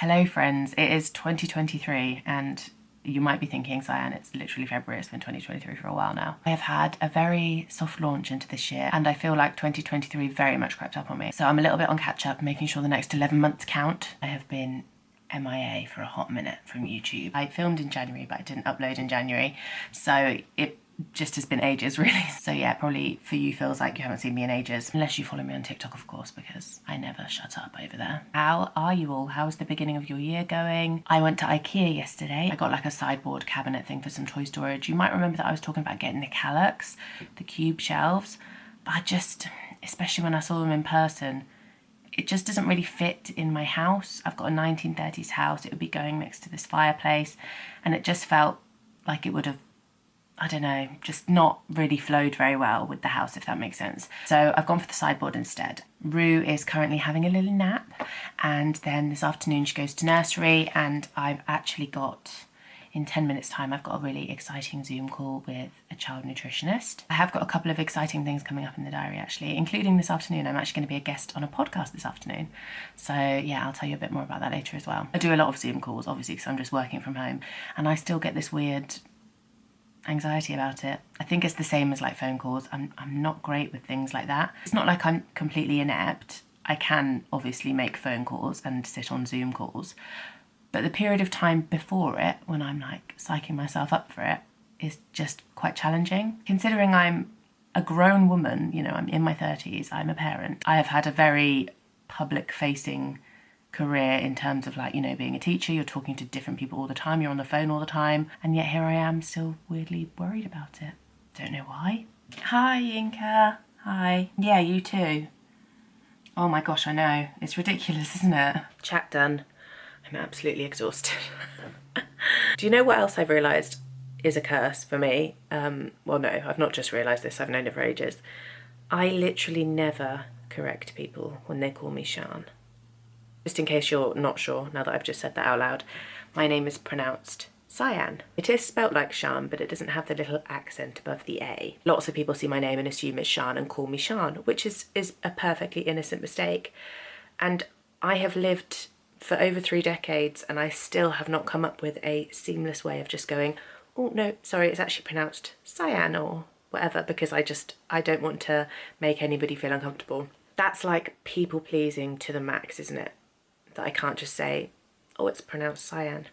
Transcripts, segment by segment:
Hello friends, it is 2023 and you might be thinking, Cyan, it's literally February, it's been 2023 for a while now. I have had a very soft launch into this year and I feel like 2023 very much crept up on me. So I'm a little bit on catch up, making sure the next 11 months count. I have been MIA for a hot minute from YouTube. I filmed in January but I didn't upload in January, so it just has been ages really. So yeah, probably for you feels like you haven't seen me in ages, unless you follow me on TikTok of course, because I never shut up over there. How are you all? How's the beginning of your year going? I went to IKEA yesterday. I got like a sideboard cabinet thing for some toy storage. You might remember that I was talking about getting the Kallax, the cube shelves, but I just, especially when I saw them in person, it just doesn't really fit in my house. I've got a 1930s house, it would be going next to this fireplace, and it just felt like it would have, I don't know, just not really flowed very well with the house, if that makes sense. So I've gone for the sideboard instead. Rue is currently having a little nap, and then this afternoon she goes to nursery, and I've actually got, in 10 minutes time, I've got a really exciting Zoom call with a child nutritionist. I have got a couple of exciting things coming up in the diary actually, including this afternoon. I'm actually going to be a guest on a podcast this afternoon. So yeah, I'll tell you a bit more about that later as well. I do a lot of Zoom calls, obviously, because I'm just working from home, and I still get this weird anxiety about it. I think it's the same as like phone calls. I'm not great with things like that. It's not like I'm completely inept. I can obviously make phone calls and sit on Zoom calls, but the period of time before it, when I'm like psyching myself up for it, is just quite challenging. Considering I'm a grown woman, you know, I'm in my 30s, I'm a parent. I have had a very public facing career in terms of like, you know, being a teacher, you're talking to different people all the time, you're on the phone all the time, and yet here I am still weirdly worried about it. Don't know why. Hi Inka. Hi. Yeah, you too. Oh my gosh, I know. It's ridiculous, isn't it? Chat done. I'm absolutely exhausted. Do you know what else I've realised is a curse for me? Well, no, I've not just realised this, I've known it for ages. I literally never correct people when they call me Shan. Just in case you're not sure, now that I've just said that out loud, my name is pronounced Cyan. It is spelt like Shan, but it doesn't have the little accent above the A. Lots of people see my name and assume it's Shan and call me Shan, which is a perfectly innocent mistake. And I have lived for over 3 decades and I still have not come up with a seamless way of just going, oh no, sorry, it's actually pronounced Cyan or whatever, because I don't want to make anybody feel uncomfortable. That's like people pleasing to the max, isn't it? That I can't just say, oh, it's pronounced Cyan.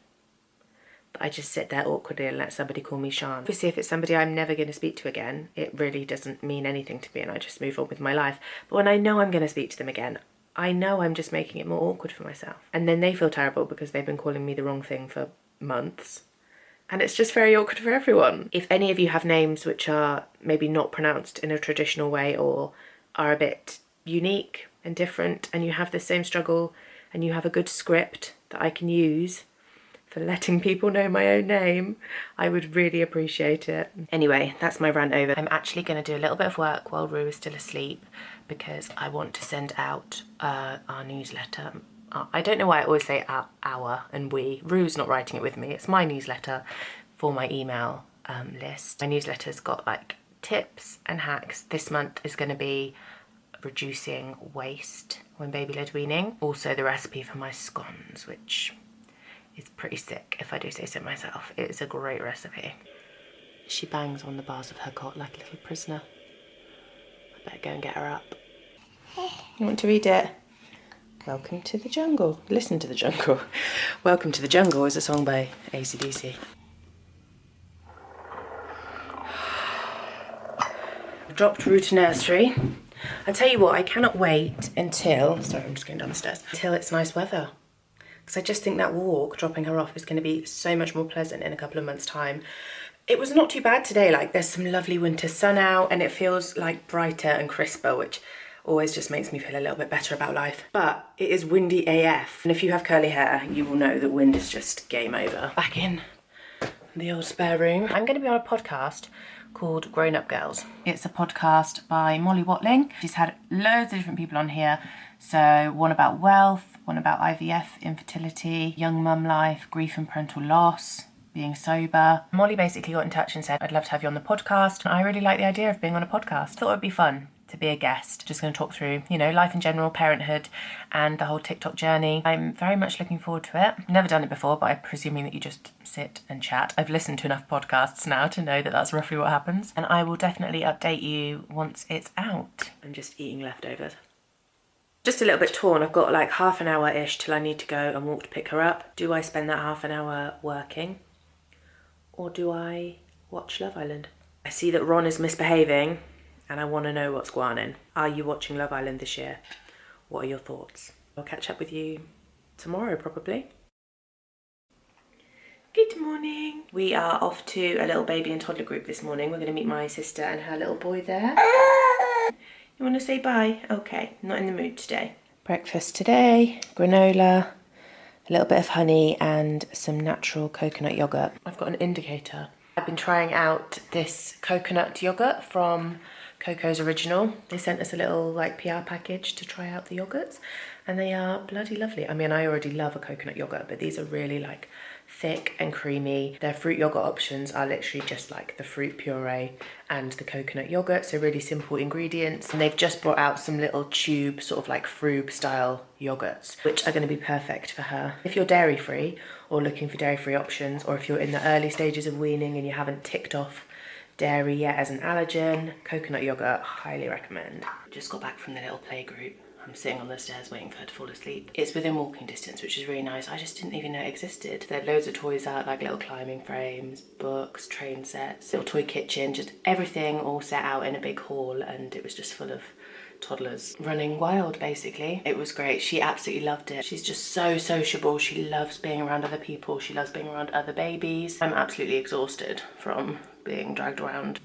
But I just sit there awkwardly and let somebody call me Shan. Obviously, if it's somebody I'm never going to speak to again, it really doesn't mean anything to me and I just move on with my life. But when I know I'm going to speak to them again, I know I'm just making it more awkward for myself. And then they feel terrible because they've been calling me the wrong thing for months. And it's just very awkward for everyone. If any of you have names which are maybe not pronounced in a traditional way or are a bit unique and different, and you have the same struggle and you have a good script that I can use for letting people know my own name, I would really appreciate it. Anyway, that's my rant over. I'm actually going to do a little bit of work while Rue is still asleep because I want to send out our newsletter. I don't know why I always say our and we. Rue's not writing it with me. It's my newsletter for my email list. My newsletter's got like tips and hacks. This month is going to be reducing waste when baby-led weaning. Also the recipe for my scones, which is pretty sick if I do say so myself. It's a great recipe. She bangs on the bars of her cot like a little prisoner. I better go and get her up. You want to read it? Welcome to the Jungle. Listen to the Jungle. Welcome to the Jungle is a song by AC/DC. I've dropped Rue to nursery. I tell you what, I cannot wait until, sorry, I'm just going down the stairs, until it's nice weather. Because I just think that walk, dropping her off, is going to be so much more pleasant in a couple of months' time. It was not too bad today, like there's some lovely winter sun out and it feels like brighter and crisper, which always just makes me feel a little bit better about life. But it is windy AF. And if you have curly hair, you will know that wind is just game over. Back in the old spare room. I'm going to be on a podcast called Grown Up Girls. It's a podcast by Molly Watling. She's had loads of different people on here. So one about wealth, one about IVF, infertility, young mum life, grief and parental loss, being sober. Molly basically got in touch and said, I'd love to have you on the podcast. I really like the idea of being on a podcast. Thought it would be fun to be a guest. Just going to talk through, you know, life in general, parenthood, and the whole TikTok journey. I'm very much looking forward to it. Never done it before, but I'm presuming that you just sit and chat. I've listened to enough podcasts now to know that that's roughly what happens. And I will definitely update you once it's out. I'm just eating leftovers. Just a little bit torn. I've got like half an hour-ish till I need to go and walk to pick her up. Do I spend that half an hour working? Or do I watch Love Island? I see that Ron is misbehaving and I want to know what's going on. Are you watching Love Island this year? What are your thoughts? I'll catch up with you tomorrow probably. Good morning. We are off to a little baby and toddler group this morning. We're going to meet my sister and her little boy there. You want to say bye? Okay, not in the mood today. Breakfast today, granola, a little bit of honey and some natural coconut yogurt. I've got an indicator. I've been trying out this coconut yogurt from Coco's Original. They sent us a little like PR package to try out the yogurts and they are bloody lovely. I mean, I already love a coconut yogurt, but these are really like thick and creamy. Their fruit yogurt options are literally just like the fruit puree and the coconut yogurt, so really simple ingredients. And they've just brought out some little tube sort of like frube style yogurts, which are going to be perfect for her. If you're dairy free or looking for dairy free options, or if you're in the early stages of weaning and you haven't ticked off dairy yet as an allergen, coconut yogurt, highly recommend. Just got back from the little play group. I'm sitting on the stairs waiting for her to fall asleep. It's within walking distance, which is really nice. I just didn't even know it existed. There are loads of toys out, like little climbing frames, books, train sets, little toy kitchen, just everything all set out in a big hall, and it was just full of toddlers running wild basically. It was great. She absolutely loved it. She's just so sociable. She loves being around other people. She loves being around other babies. I'm absolutely exhausted from being dragged around.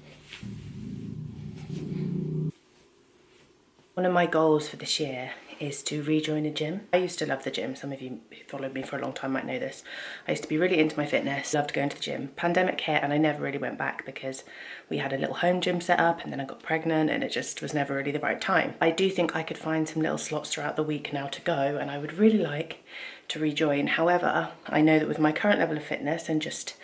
One of my goals for this year is to rejoin a gym. I used to love the gym. Some of you who followed me for a long time might know this. I used to be really into my fitness, loved going to the gym. Pandemic hit and I never really went back because we had a little home gym set up and then I got pregnant and it just was never really the right time. I do think I could find some little slots throughout the week now to go and I would really like to rejoin. However, I know that with my current level of fitness and just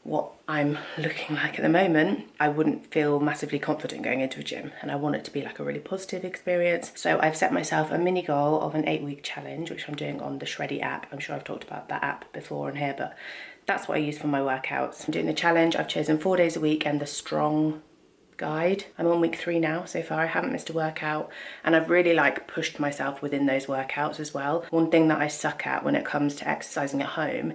what I'm looking like at the moment, I wouldn't feel massively confident going into a gym and I want it to be like a really positive experience. So I've set myself a mini goal of an 8-week challenge, which I'm doing on the Shreddy app. I'm sure I've talked about that app before on here, but that's what I use for my workouts. I'm doing the challenge. I've chosen 4 days a week and the strong guide. I'm on week 3 now so far. I haven't missed a workout and I've really like pushed myself within those workouts as well. One thing that I suck at when it comes to exercising at home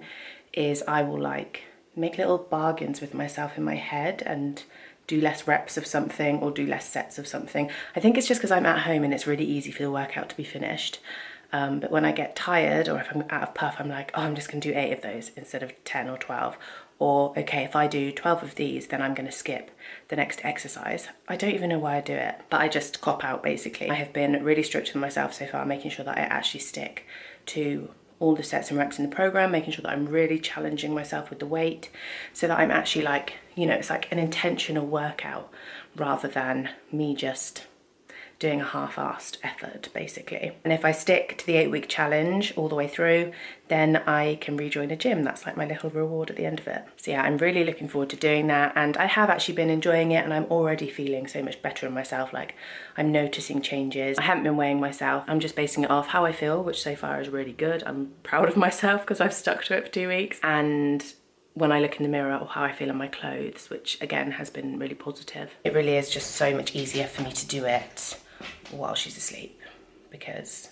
is I will like make little bargains with myself in my head and do less reps of something or do less sets of something. I think it's just because I'm at home and it's really easy for the workout to be finished. But when I get tired or if I'm out of puff, I'm like, oh, I'm just gonna do 8 of those instead of 10 or 12. Or, okay, if I do 12 of these, then I'm gonna skip the next exercise. I don't even know why I do it, but I just cop out basically. I have been really strict with myself so far, making sure that I actually stick to all the sets and reps in the program, making sure that I'm really challenging myself with the weight so that I'm actually like, you know, it's like an intentional workout rather than me just doing a half-assed effort basically. And if I stick to the 8-week challenge all the way through, then I can rejoin a gym. That's like my little reward at the end of it. So yeah, I'm really looking forward to doing that and I have actually been enjoying it and I'm already feeling so much better in myself. Like I'm noticing changes. I haven't been weighing myself. I'm just basing it off how I feel, which so far is really good. I'm proud of myself because I've stuck to it for 2 weeks. And when I look in the mirror or how I feel in my clothes, which again has been really positive. It really is just so much easier for me to do it while she's asleep because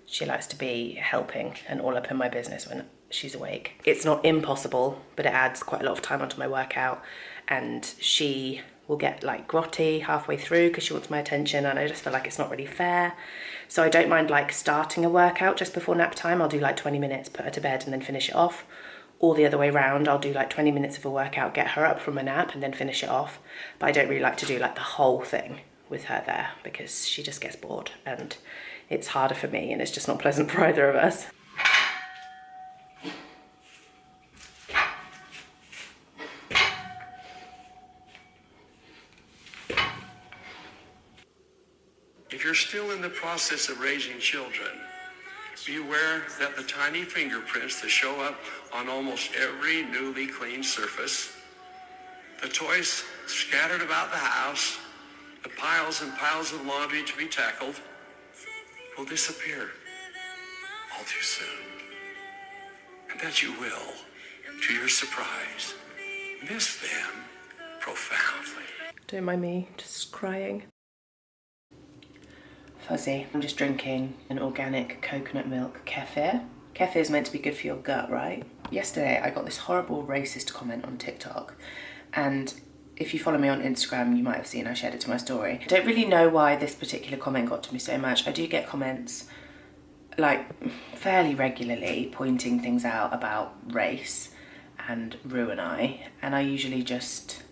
she likes to be helping and all up in my business when she's awake. It's not impossible, but it adds quite a lot of time onto my workout and she will get like grotty halfway through because she wants my attention and I just feel like it's not really fair. So I don't mind like starting a workout just before nap time. I'll do like 20 minutes, put her to bed and then finish it off. Or the other way around, I'll do like 20 minutes of a workout, get her up from a nap and then finish it off. But I don't really like to do like the whole thing with her there because she just gets bored and it's harder for me and it's just not pleasant for either of us. If you're still in the process of raising children, be aware that the tiny fingerprints that show up on almost every newly cleaned surface, the toys scattered about the house, The piles and piles of laundry to be tackled will disappear all too soon. And that you will, to your surprise, miss them profoundly. Don't mind me, just crying. Fuzzy. I'm just drinking an organic coconut milk kefir. Kefir is meant to be good for your gut, right? Yesterday I got this horrible racist comment on TikTok, and if you follow me on Instagram you might have seen I shared it to my story. I don't really know why this particular comment got to me so much. I do get comments like fairly regularly pointing things out about race and Rue and I usually just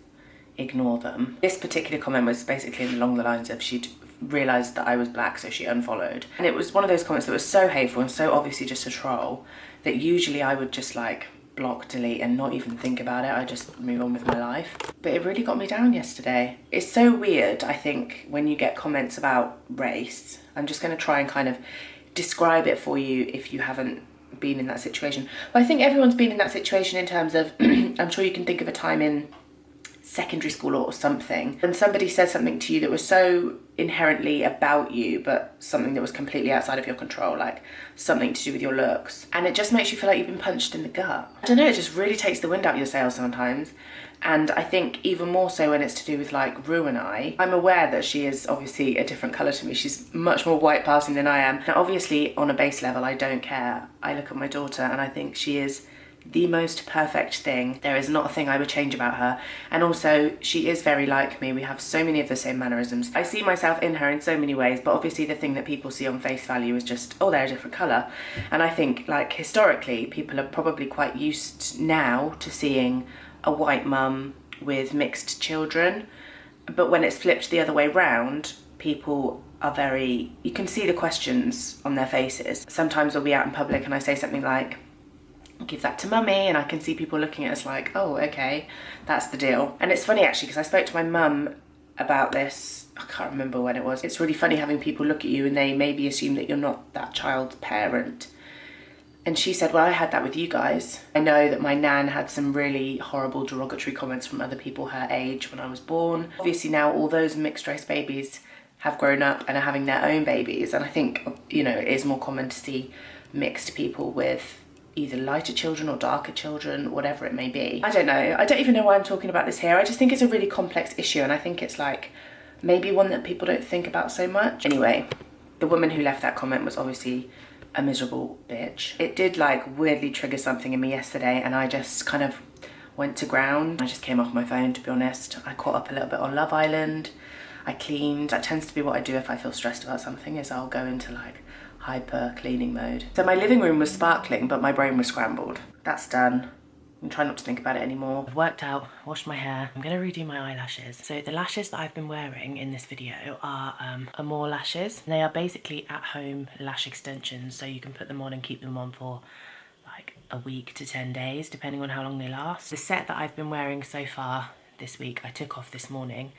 ignore them. This particular comment was basically along the lines of she'd realised that I was black so she unfollowed, and it was one of those comments that was so hateful and so obviously just a troll that usually I would just like block, delete and not even think about it. I just move on with my life. But it really got me down yesterday. It's so weird, I think, when you get comments about race. I'm just going to try and kind of describe it for you if you haven't been in that situation. But I think everyone's been in that situation in terms of I'm sure you can think of a time in secondary school or something and somebody said something to you that was so inherently about you but something that was completely outside of your control, like something to do with your looks, and it just makes you feel like you've been punched in the gut. I don't know, it just really takes the wind out of your sails sometimes. And I think even more so when it's to do with like Rue and I'm aware that she is obviously a different colour to me. She's much more white passing than I am. Now obviously on a base level I don't care. I look at my daughter and I think she is the most perfect thing. There is not a thing I would change about her. And also she is very like me. We have so many of the same mannerisms. I see myself in her in so many ways, but obviously the thing that people see on face value is just, oh, they're a different colour. And I think like historically people are probably quite used now to seeing a white mum with mixed children, but when it's flipped the other way round, people are very, you can see the questions on their faces. Sometimes I'll be out in public and I say something like, give that to mummy, and I can see people looking at us like, oh, okay, that's the deal. And it's funny actually because I spoke to my mum about this, I can't remember when it was. It's really funny having people look at you and they maybe assume that you're not that child's parent. And she said, well, I had that with you guys. I know that my nan had some really horrible derogatory comments from other people her age when I was born. Obviously now all those mixed race babies have grown up and are having their own babies. And I think, you know, it is more common to see mixed people with either lighter children or darker children, whatever it may be. I don't know. I don't even know why I'm talking about this here. I just think it's a really complex issue and I think it's like maybe one that people don't think about so much. Anyway, the woman who left that comment was obviously a miserable bitch. It did like weirdly trigger something in me yesterday and I just kind of went to ground. I just came off my phone, to be honest. I caught up a little bit on Love Island. I cleaned. That tends to be what I do if I feel stressed about something, is I'll go into like hyper cleaning mode. So my living room was sparkling but my brain was scrambled. That's done. I'm trying not to think about it anymore. I've worked out, washed my hair. I'm gonna redo my eyelashes. So the lashes that I've been wearing in this video are Amore lashes. They are basically at-home lash extensions, so you can put them on and keep them on for like a week to 10 days, depending on how long they last. The set that I've been wearing so far this week, I took off this morning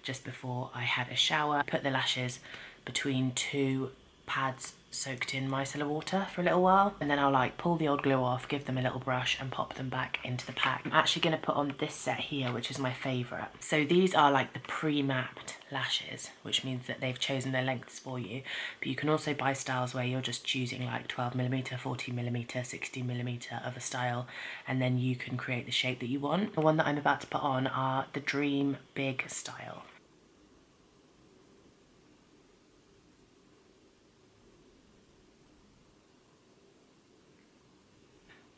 just before I had a shower. Put the lashes between two pads soaked in micellar water for a little while, and then I'll like pull the old glue off, give them a little brush and pop them back into the pack. I'm actually going to put on this set here, which is my favourite. So these are like the pre-mapped lashes, which means that they've chosen their lengths for you, but you can also buy styles where you're just choosing like 12mm, 40mm, 60mm of a style, and then you can create the shape that you want. The one that I'm about to put on are the Dream Big style.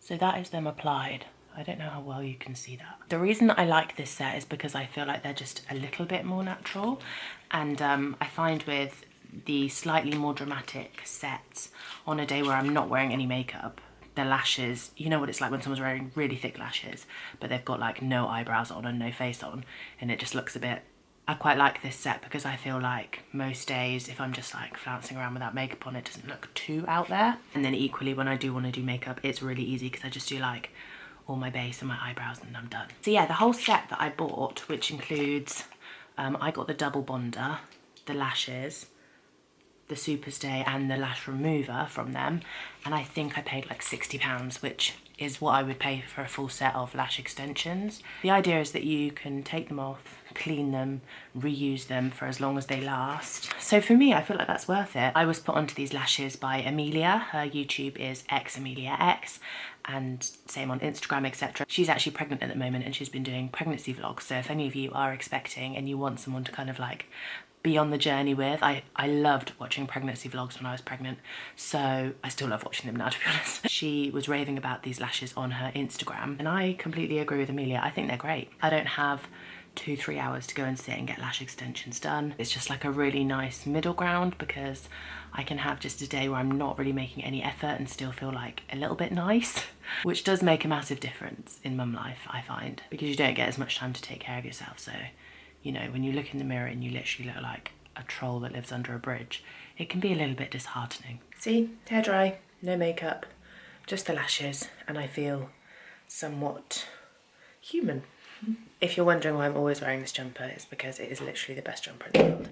So that is them applied. I don't know how well you can see that. The reason that I like this set is because I feel like they're just a little bit more natural, and I find with the slightly more dramatic sets on a day where I'm not wearing any makeup, the lashes, you know what it's like when someone's wearing really thick lashes but they've got like no eyebrows on and no face on, and it just looks a bit, I quite like this set because I feel like most days if I'm just like flouncing around without makeup on, it doesn't look too out there. And then equally when I do want to do makeup, it's really easy because I just do like all my base and my eyebrows and I'm done. So yeah, the whole set that I bought, which includes, I got the double bonder, the lashes, the super stay and the lash remover from them, and I think I paid like £60, which is what I would pay for a full set of lash extensions. The idea is that you can take them off, clean them, reuse them for as long as they last. So for me, I feel like that's worth it. I was put onto these lashes by Amelia. Her YouTube is xameliax, and same on Instagram, etc. She's actually pregnant at the moment and she's been doing pregnancy vlogs. So if any of you are expecting and you want someone to kind of like be on the journey with, I loved watching pregnancy vlogs when I was pregnant, so I still love watching them now, to be honest. She was raving about these lashes on her Instagram and I completely agree with Amelia. I think they're great. I don't have 2-3 hours to go and sit and get lash extensions done. It's just like a really nice middle ground because I can have just a day where I'm not really making any effort and still feel like a little bit nice, which does make a massive difference in mum life, I find, because you don't get as much time to take care of yourself. So, you know, when you look in the mirror and you literally look like a troll that lives under a bridge, it can be a little bit disheartening. See, hair dry, no makeup, just the lashes, and I feel somewhat human. If you're wondering why I'm always wearing this jumper, it's because it is literally the best jumper in the world.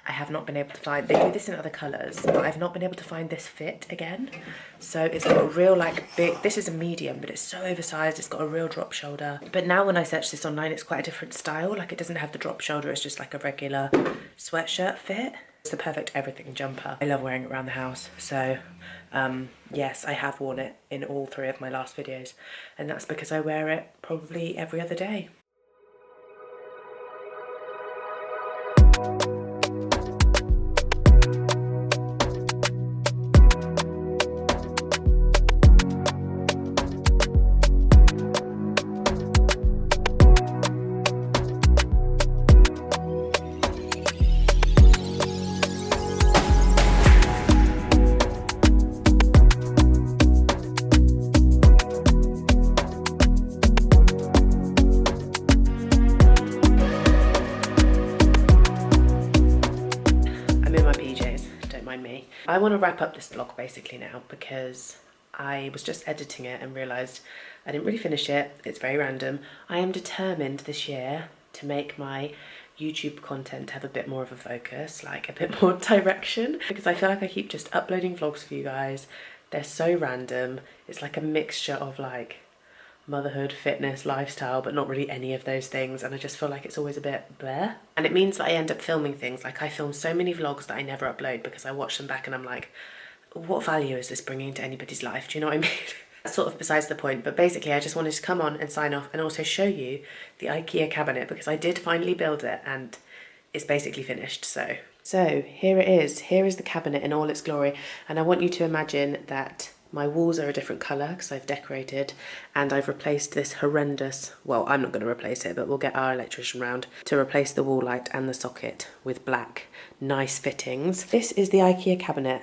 I have not been able to find, they do this in other colours, but I've not been able to find this fit again. So it's got a real like big, this is a medium, but it's so oversized, it's got a real drop shoulder. But now when I search this online, it's quite a different style. Like it doesn't have the drop shoulder, it's just like a regular sweatshirt fit. It's the perfect everything jumper. I love wearing it around the house. So yes, I have worn it in all 3 of my last videos. And that's because I wear it probably every other day. I want to wrap up this vlog basically now because I was just editing it and realised I didn't really finish it. It's very random. I am determined this year to make my YouTube content have a bit more of a focus, like a bit more direction, because I feel like I keep just uploading vlogs for you guys. They're so random. It's like a mixture of like motherhood, fitness, lifestyle, but not really any of those things, and I just feel like it's always a bit bleh. And it means that I end up filming things, like I film so many vlogs that I never upload because I watch them back and I'm like, what value is this bringing to anybody's life? Do you know what I mean? That's sort of besides the point, but basically I just wanted to come on and sign off and also show you the IKEA cabinet because I did finally build it and it's basically finished. So here it is. Here is the cabinet in all its glory, and I want you to imagine that my walls are a different colour because I've decorated, and I've replaced this horrendous, well, I'm not going to replace it, but we'll get our electrician round to replace the wall light and the socket with black, nice fittings. This is the IKEA cabinet.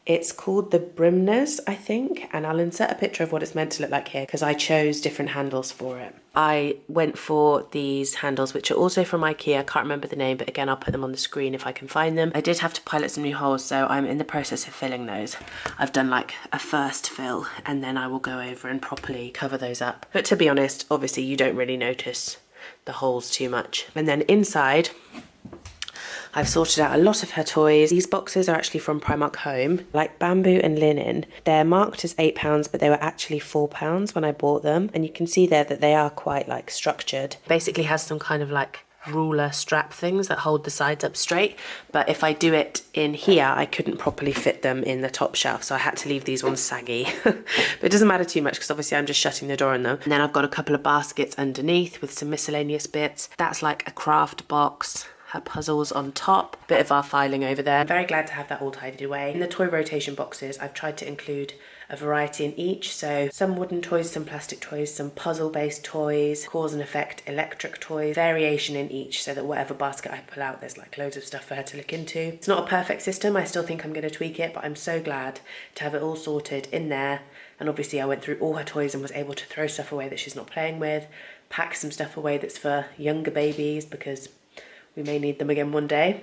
It's called the Brimners, I think, and I'll insert a picture of what it's meant to look like here because I chose different handles for it. I went for these handles, which are also from IKEA. I can't remember the name, but again, I'll put them on the screen if I can find them. I did have to pilot some new holes, so I'm in the process of filling those. I've done like a first fill, and then I will go over and properly cover those up. But to be honest, obviously you don't really notice the holes too much. And then inside, I've sorted out a lot of her toys. These boxes are actually from Primark Home, like bamboo and linen. They're marked as £8, but they were actually £4 when I bought them. And you can see there that they are quite like structured. Basically has some kind of like ruler strap things that hold the sides up straight. But if I do it in here, I couldn't properly fit them in the top shelf. So I had to leave these ones saggy. But it doesn't matter too much because obviously I'm just shutting the door on them. And then I've got a couple of baskets underneath with some miscellaneous bits. That's like a craft box. Her puzzles on top, bit of our filing over there. I'm very glad to have that all tidied away. In the toy rotation boxes, I've tried to include a variety in each, so some wooden toys, some plastic toys, some puzzle-based toys, cause and effect electric toys, variation in each, so that whatever basket I pull out, there's like loads of stuff for her to look into. It's not a perfect system, I still think I'm going to tweak it, but I'm so glad to have it all sorted in there. And obviously I went through all her toys and was able to throw stuff away that she's not playing with, pack some stuff away that's for younger babies because we may need them again one day.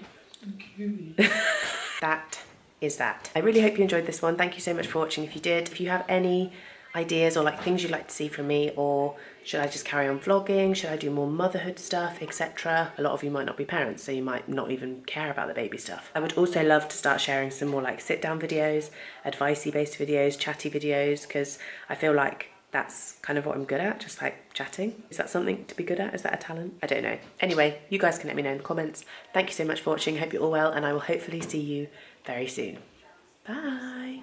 That is that. I really hope you enjoyed this one. Thank you so much for watching if you did. If you have any ideas or like things you'd like to see from me, or should I just carry on vlogging? Should I do more motherhood stuff, etc.? A lot of you might not be parents, so you might not even care about the baby stuff. I would also love to start sharing some more like sit down videos, advicey based videos, chatty videos, because I feel like that's kind of what I'm good at, just like chatting. Is that something to be good at? Is that a talent? I don't know. Anyway, you guys can let me know in the comments. Thank you so much for watching. Hope you're all well, and I will hopefully see you very soon. Bye.